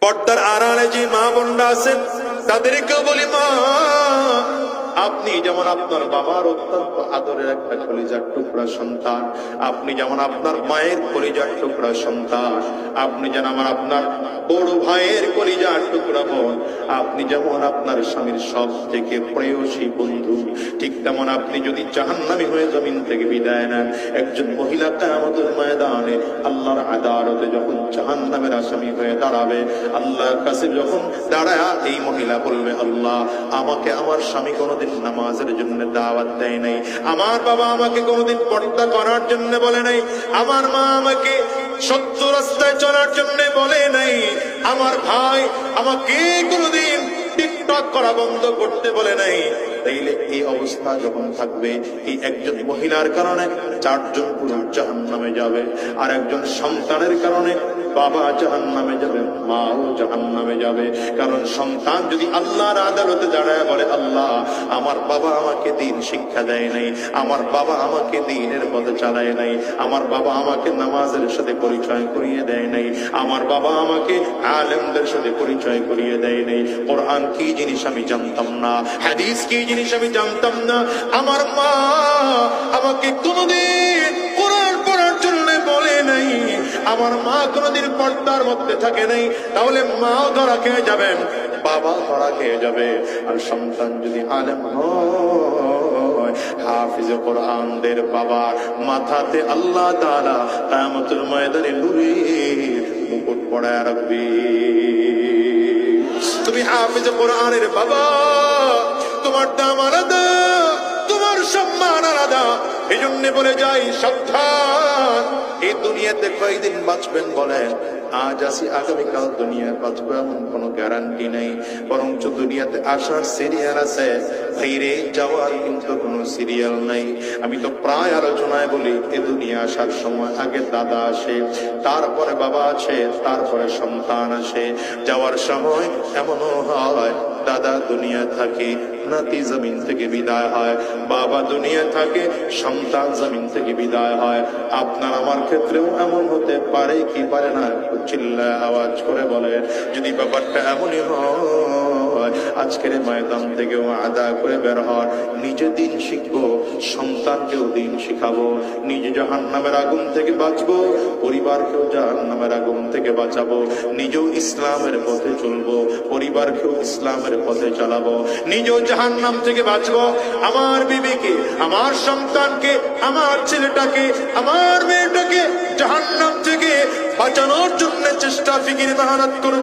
পর্দার আড়ালে যে মা বোনরা আছেন তাদেরকেও বলি, মা আপনি যেমন আপনার বাবার অত্যন্ত আদরের একটা কলিজার টুকরা সন্তান, আপনি যেমন আপনার মায়ের কলিজার টুকরা সন্তান, আপনি যেমন আপনার বড় ভাইয়ের কলিজার টুকরা বোন, আপনি যেমন আপনার স্বামীর সব থেকে প্রেয়সী বন্ধু, ঠিক তেমন আপনি যদি জাহান্নামী হয়ে জমিন থেকে বিদায় নেন, একজন মহিলা কিয়ামতের ময়দানে আল্লাহর আদালতে যখন জাহান্নামের আসামি হয়ে দাঁড়াবে, আল্লাহর কাছে যখন দাঁড়ায় এই মহিলা বলবে, আল্লাহ আমাকে আমার স্বামী কোনোদিন নামাজের জন্য দাওয়াত দেয় নাই, আমার বাবা আমাকে কোনোদিন পর্দা করার জন্য বলে নাই, আমার মা আমাকে সত্য রাস্তায় চলার জন্য বলে নাই, আমার ভাই আমাকে কোনোদিন টিকটক করা বন্ধ করতে বলে নাই। তাইলে এই অবস্থা যখন থাকবে, এই একজন মহিলার কারণে 4 জন পুরুষ জাহান্নামে যাবে, আর একজন সন্তানের কারণে বাবা জাহান্নামে যাবে, মাও জাহান্নামে যাবে। কারণ সন্তান যদি আল্লাহর আদালতে দাঁড়ায় বলে, আল্লাহ আমার বাবা আমাকে দ্বীন শিক্ষা দেয় নাই, আমার বাবা আমাকে দ্বীনের পথে চালায় নাই, আমার বাবা আমাকে নামাজের সাথে পরিচয় করিয়ে দেয় নাই, আমার বাবা আমাকে আলেমদের সাথে পরিচয় করিয়ে দেয় নাই, কোরআন কি জিনিস আমি জানতাম না, হাদিস কি জিনিস আমি জানতাম না, আমার মা আমাকে কোনদিন কোরআন পড়ার জন্য বলে নাই, আমার মা কোনদিন পর্দার মধ্যে থাকে নাই, তাহলে মাও ধরা খেয়ে যাবেন, বাবা ধরা খেয়ে যাবে। আর সন্তান যদি আলেম হয়, হাফিজে কোরআনদের বাবা মাথাতে আল্লাহ তাআলা কিয়ামতের ময়দানে নূরের মুকুট পরায় রাখবে। তুমি হাফিজে কোরআনের বাবা, তোমার দাম আলাদা, তোমার সম্মান আলাদা। এই জন্য বলে যাই, সাবধান, এই দুনিয়াতে কয়দিন বাঁচবেন বলেন? আজ আসি আগামীকাল দুনিয়ায় বাঁচবো এমন কোনো গ্যারান্টি নেই, বরঞ্চ দুনিয়াতে আসার সিরিয়াল আছে, ফিরে যাওয়ার কিন্তু কোনো সিরিয়াল নাই। আমি তো প্রায় আলোচনায় বলি, এ দুনিয়া আসার সময় আগে দাদা আসে, তারপরে বাবা আছে, তারপরে সন্তান আসে। যাওয়ার সময় এমনও হয়, দাদা দুনিয়া থাকে, নাতি জমিন থেকে বিদায় হয়, বাবা দুনিয়া থাকে, সন্তান জমিন থেকে বিদায় হয়। আপনার আমার ক্ষেত্রেও এমন হতে পারে কি পারে না? চিল্লায় আওয়াজ করে বলে, যদি ব্যাপারটা এমনই হয়, আজকের ময়দান থেকেও আদা করে বের হওয়ার, নিজে দিন শিখবো, সন্তানকেও দিন শিখাবো, নিজে জাহান্নামের আগুন থেকে বাঁচবো, পরিবারকেও জাহান্নামের আগুন থেকে বাঁচাবো, নিজেও ইসলামের পথে চলবো, পরিবারকেও ইসলামের পথে চালাবো, নিজেও জাহান্নাম থেকে বাঁচবো, আমার বিবিকে, আমার সন্তানকে, আমার ছেলেটাকে, আমার মেয়েটাকে জাহান্নাম থেকে বাঁচানোর জন্য চেষ্টা ফিকির মেহনত করব।